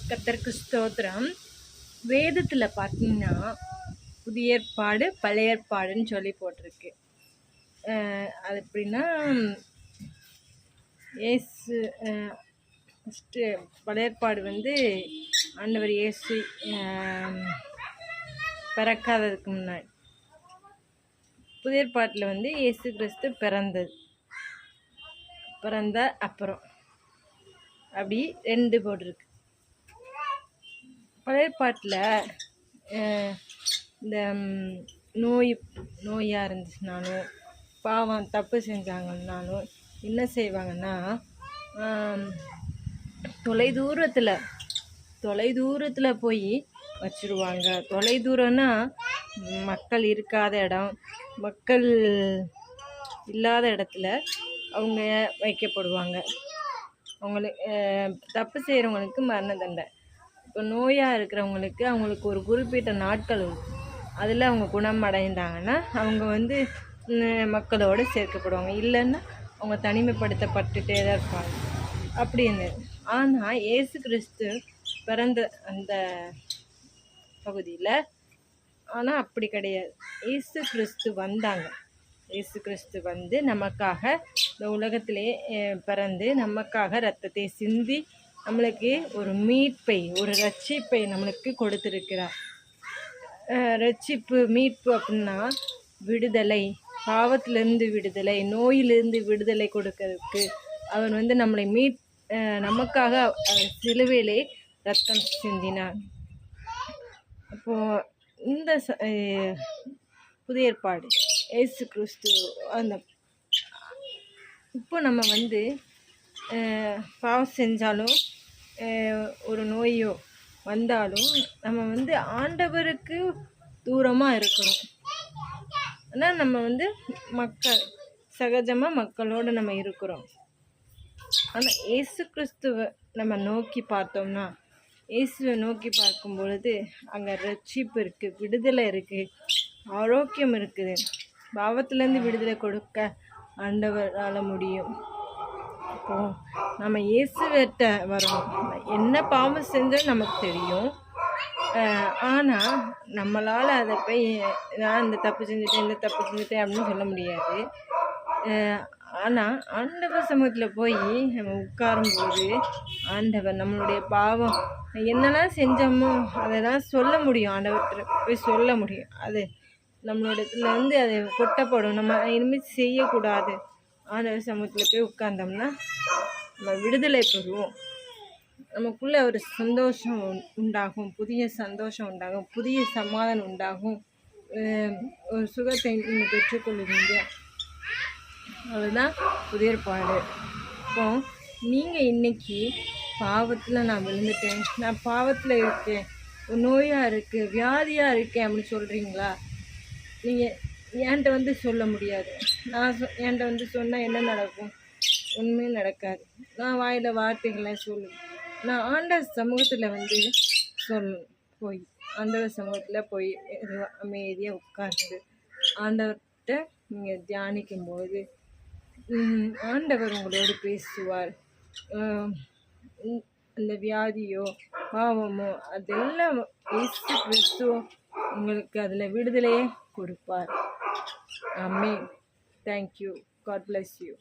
கர்த்தருக்கு ஸ்தோத்திரம். வேதத்தில் பார்த்தீங்கன்னா புதிய ஏற்பாடு பழைய ஏற்பாடுன்னு சொல்லி போட்டிருக்கு. அது எப்படின்னா ஏசு ஃபஸ்ட்டு பழைய ஏற்பாடு வந்து ஆண்டவர் இயேசு பிறக்காததுக்கு முன்னாடி, புதிய ஏற்பாட்டில் வந்து இயேசு கிறிஸ்து பிறந்த அப்புறம் அப்படி 2 போட்டிருக்கு. பழைய ஏற்பாட்டில் இந்த நோயாக இருந்துச்சுனாலும், பாவம் தப்பு செஞ்சாங்கன்னாலும் என்ன செய்வாங்கன்னா, தொலைதூரத்தில் போய் வச்சுருவாங்க. தொலைதூரம்னா மக்கள் இருக்காத இடம், மக்கள் இல்லாத இடத்துல அவங்க வைக்கப்படுவாங்க. அவங்களுக்கு தப்பு செய்கிறவங்களுக்கு மரண தண்டனை. இப்போ நோயாக இருக்கிறவங்களுக்கு அவங்களுக்கு ஒரு குறிப்பிட்ட நாட்கள் அதில் அவங்க குணமடைந்தாங்கன்னா அவங்க வந்து மக்களோடு சேர்க்கப்படுவாங்க. இல்லைன்னா அவங்க தனிமைப்படுத்தப்பட்டுட்டே தான் இருப்பாங்க அப்படின்னு. ஆனால் இயேசு கிறிஸ்து பிறந்த அந்த பகுதியில் ஆனால் அப்படி கிடையாது. இயேசு கிறிஸ்து வந்தாங்க. இயேசு கிறிஸ்து வந்து நமக்காக இந்த உலகத்திலே பிறந்து நமக்காக இரத்தத்தை சிந்தி நம்மளுக்கு ஒரு மீட்பை, ஒரு ரட்சிப்பை நம்மளுக்கு கொடுத்துருக்கிறார். மீட்பு அப்படின்னா விடுதலை, பாவத்திலிருந்து விடுதலை, நோயிலிருந்து விடுதலை கொடுக்கறதுக்கு அவர் வந்து நம்மளை நமக்காக சிலுவையிலே ரத்தம் சிந்தினார். அப்போது இந்த புதிய ஏற்பாடு இயேசு கிறிஸ்து அந்த இப்போ நம்ம வந்து பாவம் செஞ்சாலும் ஒரு நோயோ வந்தாலும் நம்ம வந்து ஆண்டவருக்கு தூரமாக இருக்கிறோம். ஆனால் நம்ம வந்து சகஜமாக மக்களோடு நம்ம இருக்கிறோம். ஆனால் இயேசு கிறிஸ்துவை நம்ம நோக்கி பார்த்தோம்னா, இயேசுவை நோக்கி பார்க்கும் பொழுது அங்கே ரட்சிப்பு இருக்குது, விடுதலை இருக்குது, ஆரோக்கியம் இருக்குது. பாவத்திலேருந்து விடுதலை கொடுக்க ஆண்டவரால் முடியும். அப்போது நம்ம இயேசுவிட்ட வரணும். என்ன பாவம் செஞ்சாலும் நமக்கு தெரியும். ஆனால் நம்மளால் அதை போய் நான் இந்த தப்பு செஞ்சுட்டேன் அப்படின்னு சொல்ல முடியாது. ஆனால் ஆண்டவர் சமூகத்தில் போய் நம்ம உட்காரும்போது ஆண்டவர் நம்மளுடைய பாவம் என்னெல்லாம் செஞ்சோமோ அதெல்லாம் சொல்ல முடியும். ஆண்டவர்கிட்ட போய் சொல்ல முடியும். அது நம்மளோட இதில் வந்து அது கொட்டப்படும். நம்ம இனிமேல் செய்யக்கூடாது. ஆண்டவர் சமூகத்தில் போய் உட்கார்ந்தோம்னா நம்ம விடுதலை பெறுவோம். நமக்குள்ளே ஒரு சந்தோஷம் உண்டாகும், புதிய சந்தோஷம் உண்டாகும், புதிய சமாதானம் உண்டாகும், ஒரு சுகத்தை நீங்கள் பெற்றுக்கொள்ளுவீங்க. அதுதான் புதிய ஏற்பாடு. இப்போ நீங்கள் இன்றைக்கி பாவத்தில் நான் விழுந்துட்டேன், நான் பாவத்தில் இருக்கேன், நோயாக இருக்குது, வியாதியாக இருக்கேன் அப்படின்னு சொல்கிறீங்களா? நீங்கள் என்கிட்ட வந்து சொல்ல முடியாது. என்கிட்ட வந்து சொன்னால் என்ன நடக்கும்? உண்மையும் நடக்காது. நான் வாயில் வார்த்தைகளை சொல்லுவேன். நான் ஆண்டவர் சமூகத்தில் வந்து சொல்லணும். ஆண்டவர் சமூகத்தில் போய் அமைதியாக உட்கார்ந்து ஆண்டவர்கிட்ட நீங்கள் தியானிக்கும்போது ஆண்டவர் உங்களோடு பேசுவார். அந்த வியாதியோ பாவமோ அதெல்லாம் இயேசு கிறிஸ்து உங்களுக்கு அதில் விடுதலையே கொடுப்பார். ஆமென். தேங்க்யூ. God bless you.